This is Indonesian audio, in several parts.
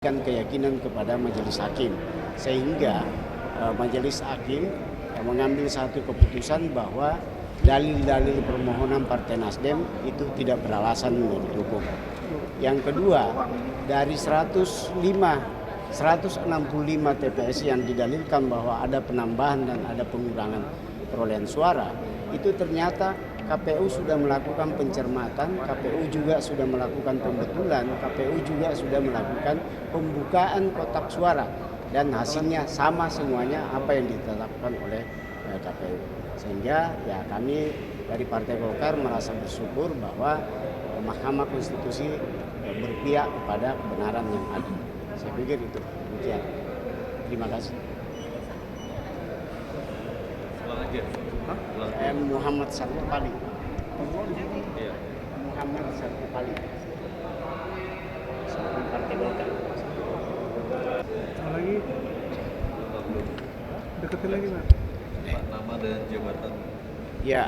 keyakinan kepada majelis hakim, sehingga majelis hakim mengambil satu keputusan bahwa dalil-dalil permohonan Partai Nasdem itu tidak beralasan menurut hukum. Yang kedua, dari 165 TPS yang didalilkan bahwa ada penambahan dan ada pengurangan perolehan suara, itu ternyata KPU sudah melakukan pencermatan, KPU juga sudah melakukan pembetulan, KPU juga sudah melakukan pembukaan kotak suara, dan hasilnya sama semuanya apa yang ditetapkan oleh KPU. Sehingga ya kami dari Partai Golkar merasa bersyukur bahwa Mahkamah Konstitusi berpihak kepada kebenaran yang ada. Saya pikir itu demikian. Terima kasih. Muhammad Satupali. Muhammad Satupali. Partai Golkar. Lagi deketin lagi, Pak. Nama dan jabatan. Ya,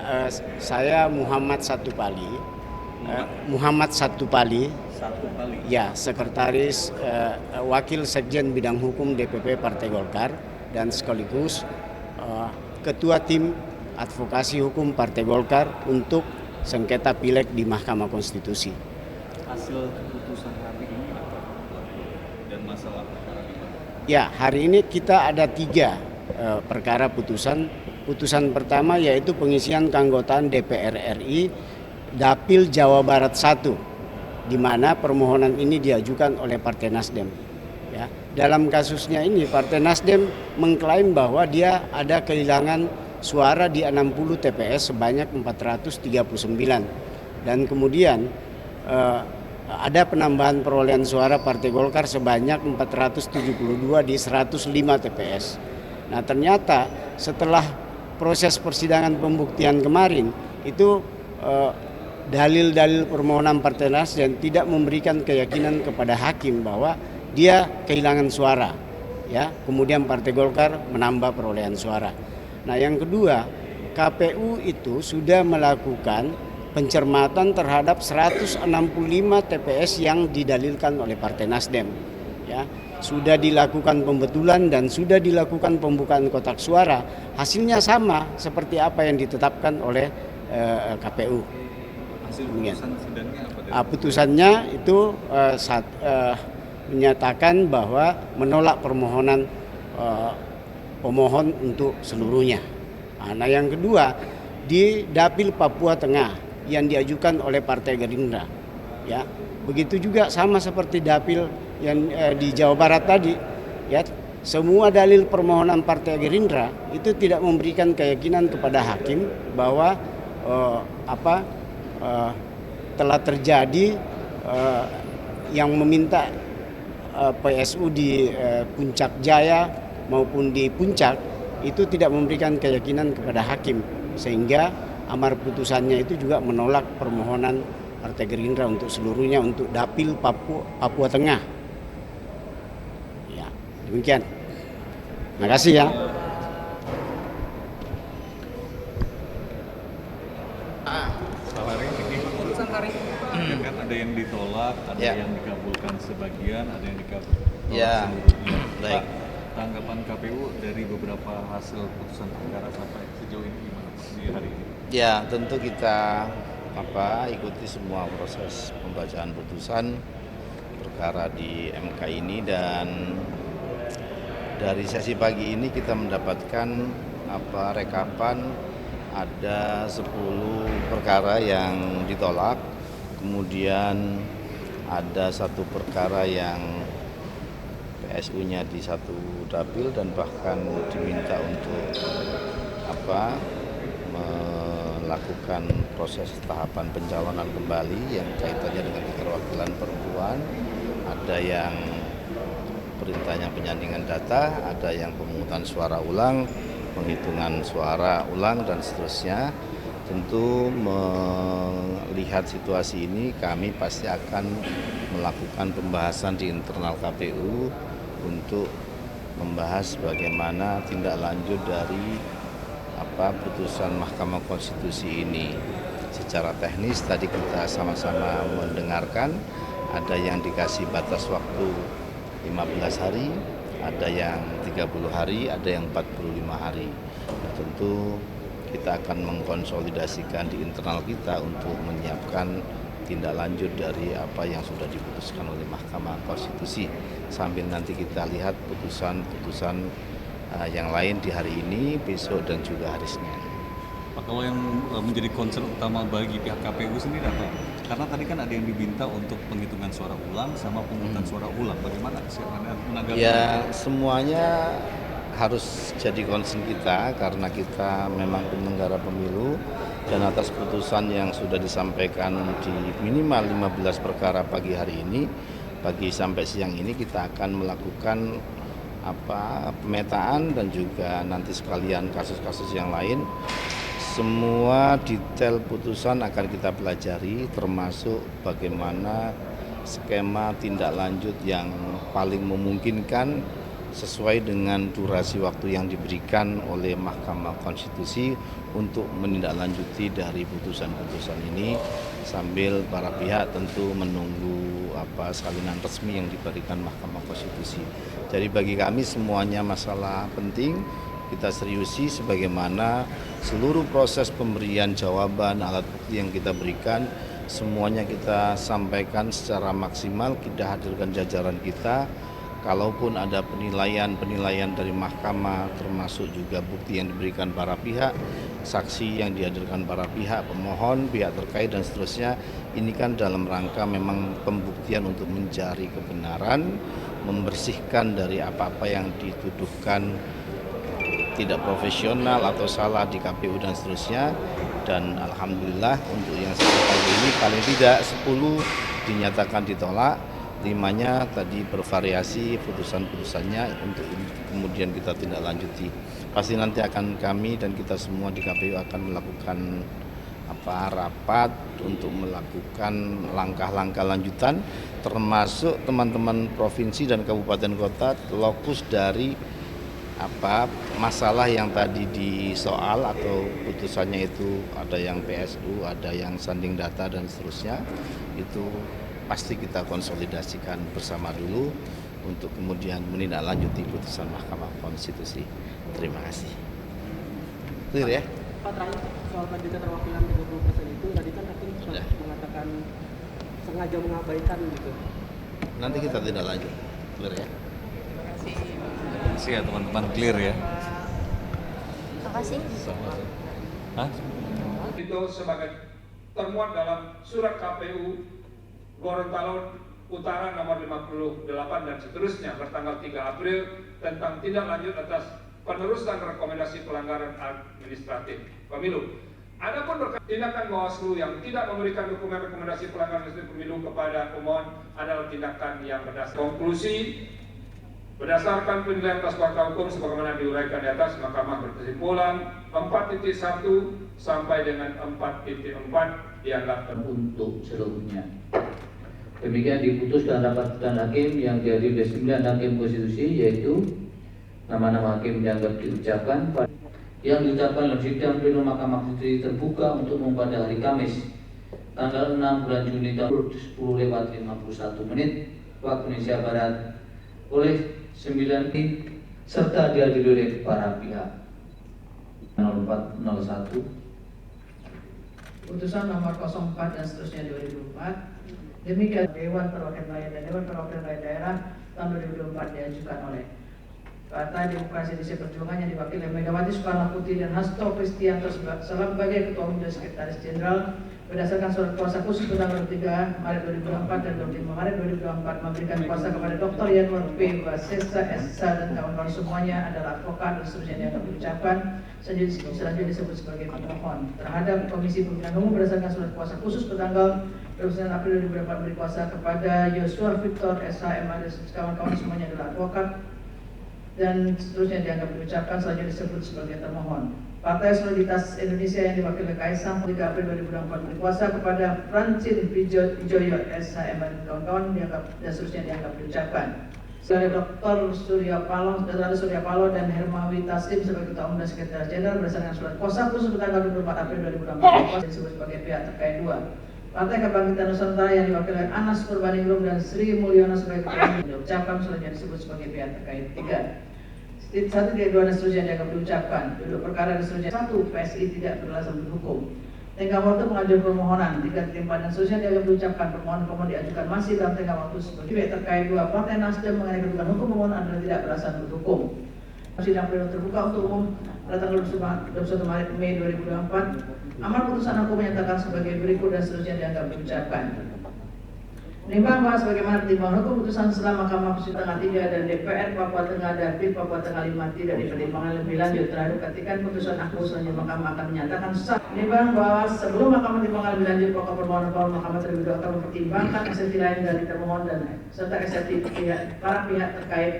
saya Muhammad Satupali. Muhammad Satupali. Ya, sekretaris Wakil Sekjen Bidang Hukum DPP Partai Golkar dan sekaligus Ketua Tim Advokasi Hukum Partai Golkar untuk sengketa pileg di Mahkamah Konstitusi. Hasil keputusan hari ini apa? Dan masalah perkara ini? Ya, hari ini kita ada 3 perkara putusan. Putusan pertama yaitu pengisian keanggotaan DPR RI Dapil Jawa Barat 1, di mana permohonan ini diajukan oleh Partai Nasdem. Ya, dalam kasusnya ini Partai Nasdem mengklaim bahwa dia ada kehilangan suara di 60 TPS sebanyak 439, dan kemudian ada penambahan perolehan suara Partai Golkar sebanyak 472 di 105 TPS. Nah, ternyata setelah proses persidangan pembuktian kemarin itu dalil-dalil permohonan Partai Nasdem tidak memberikan keyakinan kepada hakim bahwa dia kehilangan suara, ya. Kemudian Partai Golkar menambah perolehan suara. Nah, yang kedua, KPU itu sudah melakukan pencermatan terhadap 165 TPS yang didalilkan oleh Partai Nasdem, ya. Sudah dilakukan pembetulan dan sudah dilakukan pembukaan kotak suara. Hasilnya sama seperti apa yang ditetapkan oleh KPU. Hasil putusan sidangnya apa? Putusannya itu menyatakan bahwa menolak permohonan pemohon untuk seluruhnya. Nah, yang kedua, di Dapil Papua Tengah yang diajukan oleh Partai Gerindra, ya, begitu juga sama seperti Dapil yang di Jawa Barat tadi, ya, semua dalil permohonan Partai Gerindra itu tidak memberikan keyakinan kepada hakim bahwa telah terjadi yang meminta PSU di Puncak Jaya maupun di Puncak itu tidak memberikan keyakinan kepada hakim, sehingga amar putusannya itu juga menolak permohonan Partai Gerindra untuk seluruhnya untuk Dapil Papua Tengah. Ya, demikian. Terima kasih ya. Putusan hari ini kan ada yang ditolak, ada yang dikabulkan sebagian, ada yang dikabulkan seluruhnya. Baik. Pak, tanggapan KPU dari beberapa hasil putusan perkara sampai sejauh ini gimana di hari ini? Ya, tentu kita ikuti semua proses pembacaan putusan perkara di MK ini, dan dari sesi pagi ini kita mendapatkan rekapan ada 10 perkara yang ditolak, kemudian ada 1 perkara yang PSU-nya di 1 dapil dan bahkan diminta untuk melakukan proses tahapan pencalonan kembali yang kaitannya dengan keterwakilan perempuan. Ada yang perintahnya penyandingan data, ada yang pemungutan suara ulang, penghitungan suara ulang, dan seterusnya. Tentu melihat situasi ini, kami pasti akan melakukan pembahasan di internal KPU untuk membahas bagaimana tindak lanjut dari putusan Mahkamah Konstitusi ini. Secara teknis tadi kita sama-sama mendengarkan, ada yang dikasih batas waktu 15 hari, ada yang 30 hari, ada yang 45 hari. Nah, tentu kita akan mengkonsolidasikan di internal kita untuk menyiapkan tindak lanjut dari apa yang sudah diputuskan oleh Mahkamah Konstitusi, sambil nanti kita lihat putusan-putusan yang lain di hari ini, besok, dan juga hari Senin. Pak, kalau yang menjadi concern utama bagi pihak KPU sendiri apa? Karena tadi kan ada yang diminta untuk penghitungan suara ulang sama pemungutan suara ulang. Bagaimana kesiapannya menanggapi? Ya, semuanya harus jadi concern kita karena kita memang penyelenggara pemilu, dan atas putusan yang sudah disampaikan di minimal 15 perkara pagi hari ini, pagi sampai siang ini kita akan melakukan pemetaan dan juga nanti sekalian kasus-kasus yang lain. Semua detail putusan akan kita pelajari, termasuk bagaimana skema tindak lanjut yang paling memungkinkan sesuai dengan durasi waktu yang diberikan oleh Mahkamah Konstitusi untuk menindaklanjuti dari putusan-putusan ini, sambil para pihak tentu menunggu salinan resmi yang diberikan Mahkamah Konstitusi. Jadi bagi kami semuanya masalah penting, kita seriusi sebagaimana seluruh proses pemberian jawaban alat bukti yang kita berikan, semuanya kita sampaikan secara maksimal, kita hadirkan jajaran kita. Kalaupun ada penilaian dari mahkamah, termasuk juga bukti yang diberikan para pihak, saksi yang dihadirkan para pihak, pemohon, pihak terkait, dan seterusnya, ini kan dalam rangka memang pembuktian untuk mencari kebenaran, membersihkan dari apa-apa yang dituduhkan tidak profesional atau salah di KPU dan seterusnya. Dan alhamdulillah untuk yang sampai pagi ini paling tidak 10 dinyatakan ditolak, 5-nya tadi bervariasi putusan-putusannya untuk kemudian kita tindak lanjuti. Pasti nanti akan kami dan kita semua di KPU akan melakukan rapat untuk melakukan langkah-langkah lanjutan, termasuk teman-teman provinsi dan kabupaten kota lokus dari masalah yang tadi disoal atau putusannya itu ada yang PSU, ada yang sanding data dan seterusnya, itu pasti kita konsolidasikan bersama dulu untuk kemudian menindaklanjuti putusan Mahkamah Konstitusi. Terima kasih. Clear ya? Pak, terakhir soal tadi keterwakilan 30% itu tadi kan hakim sudah mengatakan sengaja mengabaikan gitu. Nanti kita tindak lanjut. Clear ya? Terima kasih ya teman-teman, clear ya. Terima kasih. Hah? Itu sebagai termuat dalam surat KPU Gorontalo Utara nomor 58 dan seterusnya bertanggal 3 April tentang tindak lanjut atas penerusan rekomendasi pelanggaran administratif pemilu. Adapun tindakan Bawaslu yang tidak memberikan dokumen rekomendasi pelanggaran administratif pemilu kepada pemohon adalah tindakan yang berdasar konklusi. Berdasarkan penilaian atas fakta hukum sebagaimana diuraikan di atas, Mahkamah berkesimpulan 4.1 sampai dengan 4.4 dianggap untuk seluruhnya. Demikian diputuskan rapat putusan hakim yang dihadiri oleh 9 hakim konstitusi, yaitu nama-nama hakim dianggap diucapkan yang diucapkan dalam sidang pleno Mahkamah Konstitusi terbuka untuk umum pada hari Kamis tanggal 6 bulan Juni tahun 10:51 waktu Indonesia Barat oleh 9 serta dihadiri oleh para pihak. 0401 Putusan nomor 04 dan seterusnya 2024. Demikian Dewan Perwakilan Rakyat dan Dewan Perwakilan Rakyat Daerah tahun 2024 diajukan oleh Partai Demokrasi Indonesia Perjuangan yang diwakili oleh Megawati Soekarno Putri dan Hasto Kristianto sebagai Ketua Umum dan Sekretaris Jenderal berdasarkan surat kuasa khusus tanggal 23 Maret 2024 dan 25 Maret 2024 memberikan kuasa kepada Dr. Yanwar P. Basesa SH dan kawan-kawan semuanya adalah advokat dan seterusnya yang diucapkan selanjutnya disebut sebagai pemohon terhadap Komisi Pemilihan Umum berdasarkan surat kuasa khusus tanggal 29 April 2024 memberi kuasa kepada Yosua Victor SH MA dan kawan-kawan semuanya adalah advokat dan seterusnya dianggap diucapkan selanjutnya disebut sebagai termohon. Partai Solidaritas Indonesia yang diwakili Kaisang 3 April 2024 memberi kuasa kepada Francin Wijoyo SH MA dan kawan-kawan dianggap dan seterusnya dianggap diucapkan. Sebagai Dr. Surya Paloh dan Hermawi Taslim sebagai Ketua Umum dan Sekretaris Jenderal berdasarkan surat kuasa khusus tanggal 24 April 2024 disebut sebagai pihak terkait 2. Partai Kebangkitan Nusantara yang diwakili oleh Anas Purbaningrum dan Sri Mulyono sebagai ketua diucapkan selanjutnya disebut sebagai pihak terkait. 3. 1, 2, dan seterusnya dianggap diucapkan. Duduk perkara dan seterusnya. 1. PSI tidak beralasan berhukum. Tenggang waktu pengajuan permohonan. 3, 4, dan seterusnya dianggap diucapkan. Permohonan diajukan masih dalam tenggang waktu sebagai pihak terkait. 2. Partai Nasdem mengenai kedudukan hukum permohonan adalah tidak beralasan berhukum. Sidang pleno terbuka untuk umum pada tanggal 21 Maret Mei 2024. Amar putusan aku menyatakan sebagai berikut dan seterusnya dianggap diucapkan. Menimbang bahwa sebagaimana pertimbangan hukum putusan setelah Mahkamah Konstitusi Tengah 3 dan DPR Papua Tengah dan PIP Papua Tengah 5 tidak dipertimbangkan lebih lanjut terhadap ketikan putusan aku selanjutnya Mahkamah akan menyatakan sah. Menimbang bahwa sebelum Mahkamah mempertimbangkan lebih lanjut pokok permohonan Mahkamah terlebih dahulu akan mempertimbangkan eksepsi lain dari termohon dan serta eksepsi para pihak terkait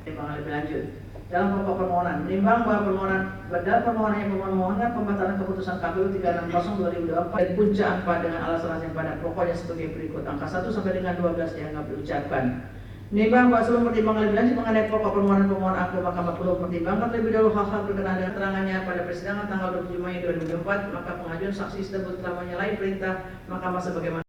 pertimbangan lebih lanjut. Dalam pokok permohonan, menimbang bahwa permohonan yang memohonkan pembatalan keputusan KPU 360/2024 dan puncak 4 dengan alasan yang pada pokoknya sebagai berikut. Angka 1 sampai dengan 12 dianggap diucapkan. Menimbang bahwa sebelum pertimbangan lebih lanjut mengenai pokok permohonan pemohon aku, Mahkamah perlu mempertimbangkan terlebih dahulu hal-hal berkenaan dengan keterangannya pada persidangan tanggal 27 Mei 2024, maka pengajuan saksi tersebut telah menyalahi perintah Mahkamah sebagaimana